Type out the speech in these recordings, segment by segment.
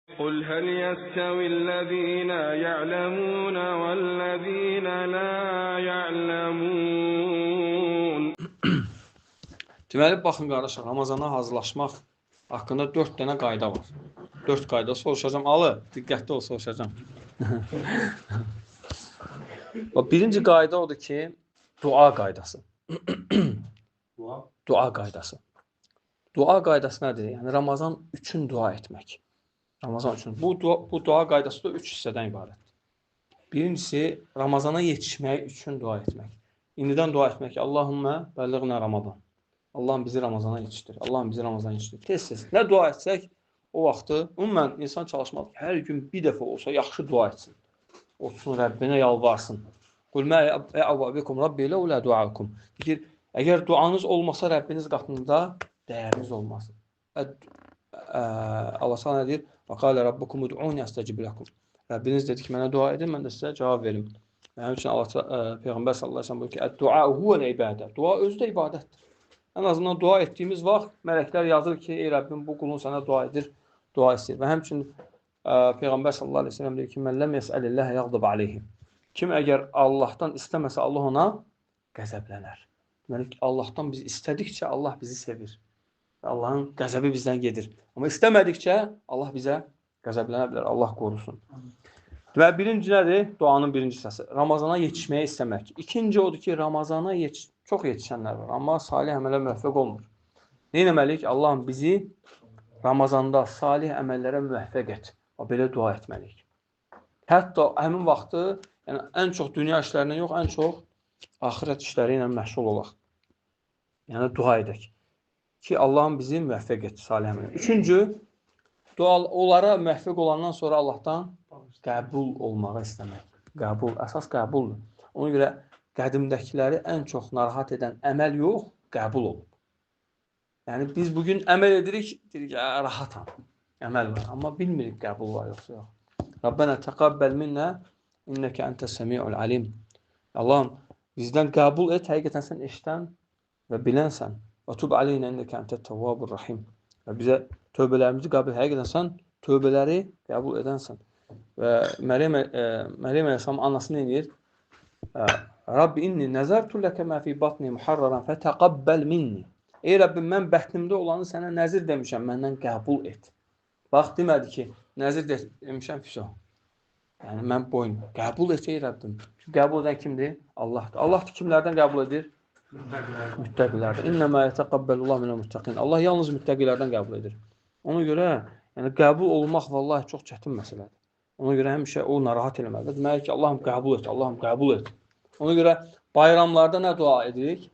قل هل يستوي الذين يعلمون والذين لا يعلمون. Deməli, baxın qardaşlar, Ramazana hazırlaşmaq haqqında 4 dənə qayda var. 4 qayda soruşacağım. Alı, diqqətli ol, soruşacağım. Birinci qayda odur ki, dua qaydası. Dua qaydası. Dua qaydası nədir? Yəni, Ramazan üçün dua etmək. Ramazan üçün. Bu dua qaydası da 3 hissədən ibarətdir. Birincisi, Ramazana yetişmək üçün dua etmək. İndidən dua etmək ki, Allahümmə bəlliğnə Ramazan. Allahım bizi Ramazana yetişdir. Allahım bizi Ramazana yetişdir. Tez-tez. Nə dua etsək, o vaxtı, ümumən insan çalışmalı ki, hər gün bir dəfə olsa yaxşı dua etsin. Olsun, Rəbbinə yalvarsın. Qul mə əvvəbikum Rabbi ilə ulə duakum. Deyir, əgər duanız olmasa Rəbbiniz qatında dəyəriniz olmaz. Allah sana nə deyir? Və qalə Rabbukum ud'uni əstəcib ləkum. Rəbbiniz dedi ki, mənə dua edin, mən də sizə cavab verim. Mənim üçün Peyğəmbər sallallahu əleyhi və səlləm buyurur ki, "Ət-du'a huvel-ibadə." Dua özü də ibadətdir. Ən azından dua etdiyimiz vaxt mələklər yazır ki, ey Rəbbim, bu qulun sənə dua edir, dua istəyir. Və həmçinin Peyğəmbər sallallahu əleyhi və səlləm deyir ki, "Mən ləm yəsəlillah yəğdab aleyhi." Kim əgər Allahdan istəməsə, Allah ona qəzəblənər. Deməli, Allahdan biz istədikcə Allah bizi sevir. Allahın qəzəbi bizdən gedir. Amma istəmədikcə Allah bizə qəzəblənə bilər. Allah qorusun. Və birinci nədir? Duanın birinci hissəsi. Ramazana yetişməyə istəmək. İkinci odur ki, Ramazana çox yetişənlər var. Amma salih əmələ müvəffəq olmur. Nə etməliyik? Allahım bizi Ramazanda salih əməllərə müvəffəq et. Belə dua etməliyik. Hətta həmin vaxtı yəni, ən çox dünya işlərindən yox, ən çox axirət işləri ilə məşğul olaq. Yəni, dua edək. Ki, Allahım bizi müvəffəq et salih əmələ. Üçüncü, onlara müvəffəq olandan sonra Allahdan qəbul olmağı istəmək. Qəbul, əsas qəbuldur. Ona görə qədimdəkiləri ən çox narahat edən əməl yox, qəbul olub. Yəni, biz bugün əməl edirik, deyirik ki, rahatam, əməl var. Amma bilmirik qəbul var yoxsa yox. Rabbənə təqabbəl minnə, innəkə əntə səmi'ul alim. Allahım, bizdən qəbul et, həqiqətən sən eşdən və bilənsən. Və tub aleynə innəkə əntə təvvabur rahim. Və bizə tövbələrimizi qəbul, həqiqətən sən tövbələri qəbul edənsən. Və Məryəm Əleyhisselam anası nə edir? Rabbi inni nəzərtu ləkə mə fi batni muharraran fətəqabbel minni. Ey Rəbbim, mən bətnimdə olanı sənə nəzir demişəm, məndən qəbul et. Bax, demədi ki, nəzir demişəm, füso. Yəni, mən boyun. Qəbul et, ey Rəbbim. Qəbul edən kimdir? Allahdır. Allah da kimlərdən qəbul edir? Müttəqilərdən. İnnəmə yətəqabbəlullah minə müttəqin. Allah yalnız müttəqilərdən qəbul edir. Ona görə, yəni, qəbul olmaq vallahi çox çətin məsələdir. Ona görə həmişə o narahat eləməlidir. Deməli ki, Allahım qəbul et, Allahım qəbul et. Ona görə bayramlarda nə dua edirik?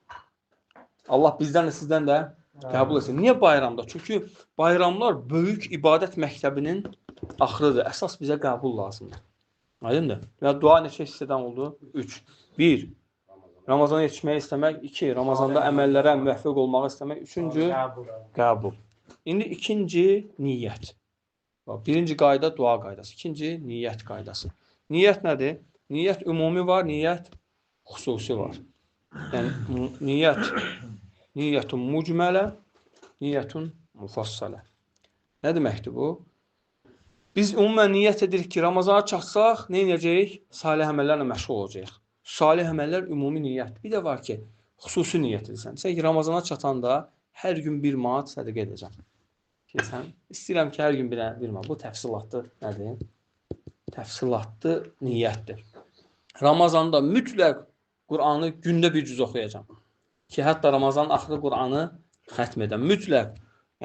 Allah bizdən də sizdən də qəbul etsin. Niyə bayramda? Çünki bayramlar böyük ibadət məktəbinin axırıdır. Əsas bizə qəbul lazımdır. Aydındır? Və dua neçə hissədən oldu? 3. 1. Ramazana yetişməyi istəmək. 2. Ramazanda əməllərə müvəffəq olmağı istəmək. 3. Qəbul. İndi ikinci niyyət. Birinci qayda dua qaydası. İkinci niyyət qaydası. Niyyət nədir? Niyyət ümumi var, niyyət xüsusi var. Yəni, niyyətun mucmələ, niyyətun mufassalə. Nə deməkdir bu? Biz ümumən niyyət edirik ki, Ramazana çatsaq, nə edəcəyik? Salih əməllərlə məşğul olacaq. Salih əməllər ümumi niyyət. Bir də var ki, xüsusi niyyət edirsən. Sən ki, Ramazana çatanda hər gün 1 manat sədəqə edəcəm. İstəyirəm ki, hər gün bir manat. Bu təfsilatlı nədir? Təfsilatlı niyyətdir. Ramazanda mütləq Qur'anı gündə bir cüz oxuyacam. Ki, hətta Ramazanın axırı Qur'anı xətm edəm. Mütləq.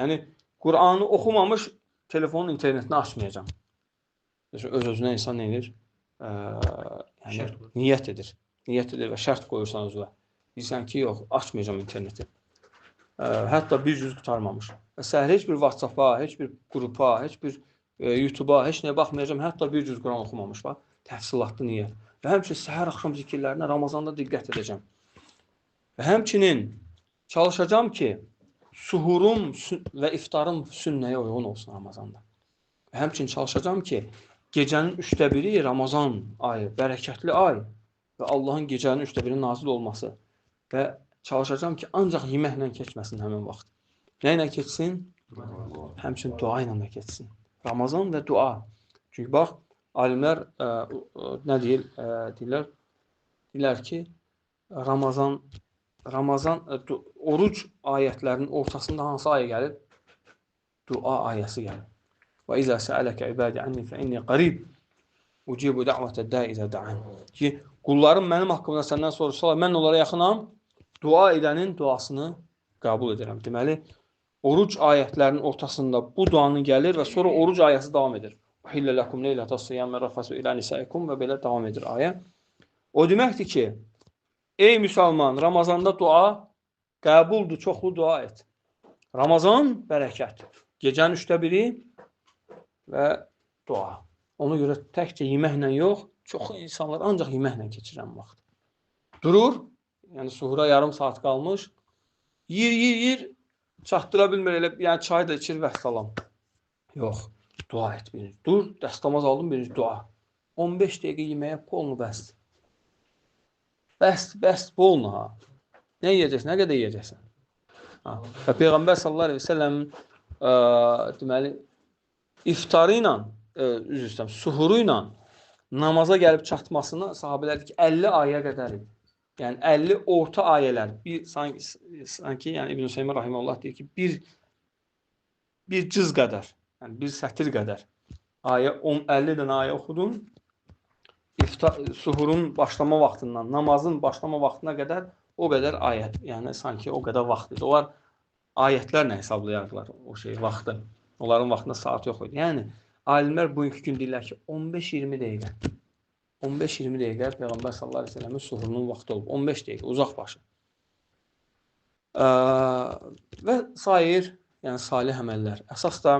Yəni, Qur'anı oxumamış telefonun internetini açmayacam. Öz-özünə insan nə edir? Niyyət edir. Niyyət edir və şərt qoyursan özünə. Deyirsən ki, yox, açmayacam interneti. Hətta bir cüz qutarmamış. Və səhər heç bir WhatsApp-a, heç bir qrupa, heç bir YouTube-a, heç nəyə baxmayacam. Hətta bir cüz Quran oxumamış var. Təfsilatlı niyyət. Və həmçinin səhər axşam zikirlərinə Ramazanda diqqət edəcəm. Və həmçinin çalışacağam ki, suhurum və iftarım sünnəyə uyğun olsun Ramazanda. Və həmçinin çalışacağam ki, gecənin 1/3 Ramazan ayı, bərəkətli ay və Allahın gecənin 1/3 nazil olması və çalışacağam ki, ancaq yeməklə keçməsin həmin vaxt. Nə ilə keçsin? Həmçinin dua ilə də keçsin. Ramazan və dua. Çünki bax, alimlər nə deyirlər ki, Ramazan oruc ayətlərinin ortasında hansı ayə gəlir? Dua ayəsi gəlir. Və izə səələkə ibadi anni fə inni qarib ucibu da'vətə da'i izə da'an. Ki, qullarım mənim haqqımda səndən soruşsalar, mən onlara yaxınam, dua edənin duasını qəbul edirəm. Deməli, oruc ayətlərinin ortasında bu duanın gəlir və sonra oruc ayəsi davam edir. Uhillə ləkum leylətəs siyamə rəfəsu ilə nisaikum və belə davam edir ayə. O deməkdir ki, ey müsəlman, Ramazanda dua qəbuldur, çoxlu dua et. Ramazan bərəkət. Gecənin 1/3 və dua. Ona görə təkcə yeməklə yox, çox insanlar ancaq yeməklə keçirən vaxt. Durur, yəni suhura yarım saat qalmış, yeyir, çatdıra bilmir, elə, yəni çay da içir və salam. Yox, dua et birinci. Dur, dəstəmaz aldım birinci dua. 15 dəqiqə yeməyə polnu bəsdir. Bəst, bolnu ha. Nə yeyəcəksən, nə qədər yeyəcəksən? Və Peyğəmbər sallallahu əleyhi və səlləm deməli iftarı ilə, suhuru ilə namaza gəlib çatmasını sahabelər ki 50 ayə qədər idi. Yəni 50 orta ayələr, sanki yəni İbn Hüseyn rahimehullah deyir ki, bir cüz qədər, yəni bir sətir qədər ayə 50 dənə ayə oxudum. Suhurun başlama vaxtından, namazın başlama vaxtına qədər o qədər ayət, yəni sanki o qədər vaxt idi. Onlar ayətlərlə hesablayardılar o vaxtı. Onların vaxtında saat yox idi. Yəni alimlər bugünkü gün deyirlər ki 15-20 dəqiqə. 15-20 dəqiqə Peyğəmbər sallallahu əleyhi və səlləmin suhurunun vaxtı olub. 15 dəqiqə uzaq başı. Və sair, yəni salih əməllər. Əsas da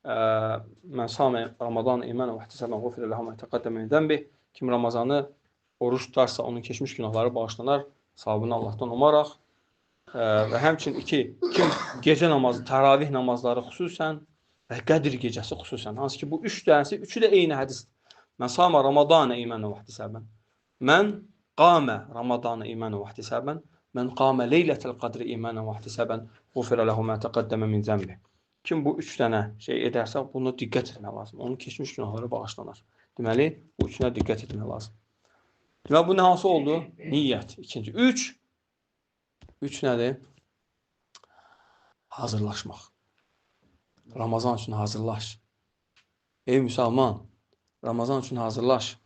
mən sami Ramazan imanən və ihtisabən ğufirə ləhu mə təqəddəmə min zənbi. Kim Ramazanı oruç tutarsa onun keçmiş günahları bağışlanar, savabını Allahdan umaraq. Və həmçinin kim gecə namazı, təravih namazları xüsusən və Qədr gecəsi xüsusən. Hansı ki bu 3 dənəsi, üçü də eyni hədisdir. Mən sama Ramazana imanən və ihtisabən. Mən qamə Ramazana imanən və ihtisabən. Mən qamə leylətəl qadri imanən və ihtisabən. Ğufirə ləhu mə təqəddəmə min zənbi. Kim bu 3 dənə edərsə, buna diqqət etmək lazım. Onun keçmiş günahları bağışlanar. Deməli, bu üçünə diqqət etmək lazım. Deməli, bu nə hansı oldu? Niyyət. İkinci. 3 nədir? Hazırlaşmaq. Ramazan üçün hazırlaş. Ey müsəlman, Ramazan üçün hazırlaş.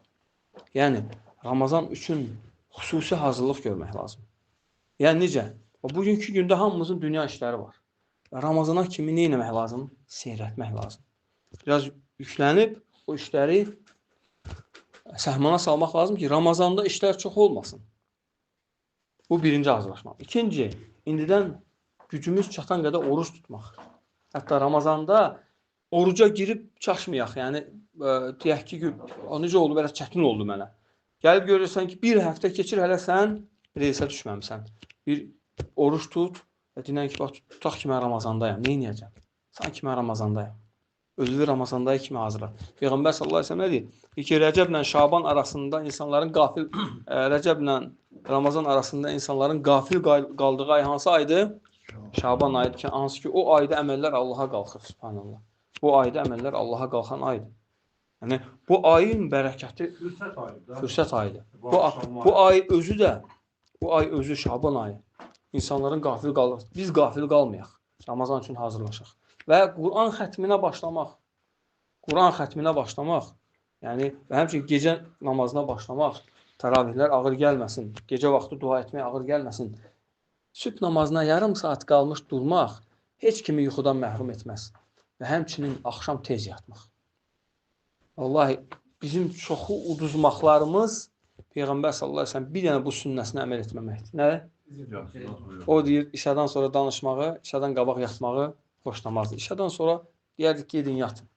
Yəni, Ramazan üçün xüsusi hazırlıq görmək lazım. Yəni, necə? Bugünkü gündə hamımızın dünya işləri var. Ramazana kimi nə etmək lazım? Seyrətmək lazım. Biraz yüklənib o işləri səhmana salmaq lazım ki, Ramazanda işlər çox olmasın. Bu birinci hazırlaşmaq. İkinci, indidən gücümüz çatan qədər oruç tutmaq. Hətta Ramazanda oruca girib çaşmayaq. Yəni, deyək ki, necə oldu, belə çətin oldu mənə. Gəlib görürsən ki, bir həftə keçir, hələ sən reysə düşməmsən. Bir oruç tut və dinən ki, tutaq ki, mən Ramazandayım. Nə edəcəm? Sanki mən Ramazandayım. Özünü Ramazandayı kimi hazırla. Peyğəmbər sallallahu əleyhi və səlləm nə deyir? İki Rəcəblə Şaban arasında insanların qafil, Rəcəblə Ramazan arasında insanların qafil qaldığı ay hansı aydır? Şaban ayıdır ki, hansı ki o ayda əməllər Allaha qalxır. Subhanallah. Bu ayda əməllər Allaha qalxan aydır. Yəni bu ayın bərəkəti fürsət ayıdır. Bu ay özü Şaban ayı. İnsanların qafil qalır. Biz qafil qalmayaq. Ramazan üçün hazırlaşaq. Və Quran xətminə başlamaq. Quran xətminə başlamaq. Yəni və həmçinin gecə namazına başlamaq. Təravihlər ağır gəlməsin. Gecə vaxtı dua etmək ağır gəlməsin. Sübh namazına yarım saat qalmış durmaq heç kimi yuxudan məhrum etməz. Və həmçinin axşam tez yatmaq. Vallahi bizim çoxu uduzmaqlarımız Peyğəmbər sallallahu əleyhi və səlləm bir dənə bu sünnəsinə əməl etməməkdir. Nə? O deyir, işədən sonra danışmağı, işədən qabaq yatmağı xoşlamazdır. İşədən sonra deyərdik ki, gedin yatın.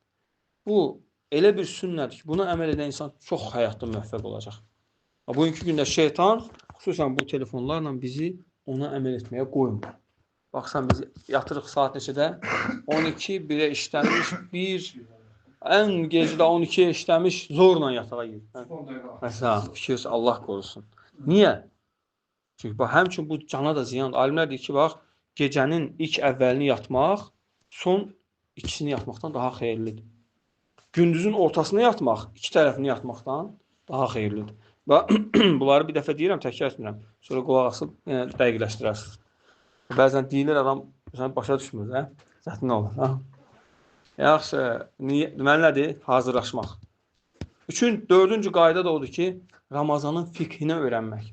Bu elə bir sünnədir ki, buna əməl edən insan çox həyatda müvəffəq olacaq. Bugünkü gündə şeytan, xüsusən bu telefonlarla bizi ona əməl etməyə qoymur. Baxsan, biz yatırıq saat neçədə? 12, 1-ə işləmiş, 1, ən gecədə 12-yə işləmiş, zorla yatağa girir. Məsələn, fikir Allah qorusun. Niyə? Çünki həmçin bu cana da ziyandır. Alimlər deyir ki, bax, gecənin ilk əvvəlini yatmaq, son ikisini yatmaqdan daha xeyirlidir. gündüzün ortasına yatmaq, iki tərəfini yatmaqdan daha xeyirlidir. Və bunları bir dəfə deyirəm, təkrar etmirəm. Sonra qulaq asıb dəqiqləşdirərsiniz. Bəzən deyilir, adam başa düşmür, hə? Zətnin olur, hə? Yaxşı, deməli nədir? Hazırlaşmaq. Dördüncü qayda da odur ki, Ramazanın fiqhini öyrənmək.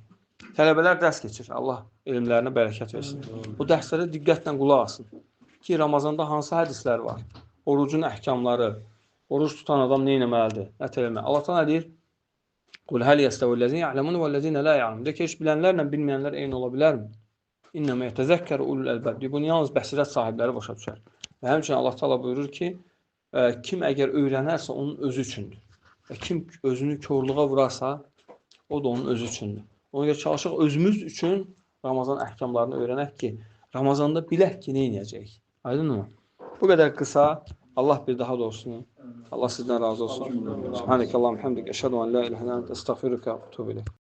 Tələbələr dərs keçir, Allah elmlərinə bərəkət versin. Bu dərslərə diqqətlə qulaq asın ki, Ramazanda hansı hədislər var, orucun əhkamları, oruc tutan adam nə etməlidir, nə etməlidir. Allah təala deyir: "Qul hal yestevellezine ya'lemun ve'llezine la ya'lemun." De ki, heç bilənlərlə bilməyənlər eyni ola bilərmi? İnnəmə yetezekkeru ulul albab. Bunu yalnız bəsirət sahibləri başa düşər. Və həmçinin Allah təala buyurur ki, kim əgər öyrənərsə onun özü üçündür. Və kim özünü korluğa vurarsa, o da onun özü üçündür. Ona görə çalışaq özümüz üçün Ramazan əhkamlarını öyrənək ki, Ramazanda bilək ki, nə edəcəyik. Aydınmı? Bu qədər qısa. Allah bir daha da olsun. Allah sizdən razı olsun. Subhanəkallahumma hamdik. Əşhədu an la ilahe illə ente, estağfiruke və etûbü ileyk.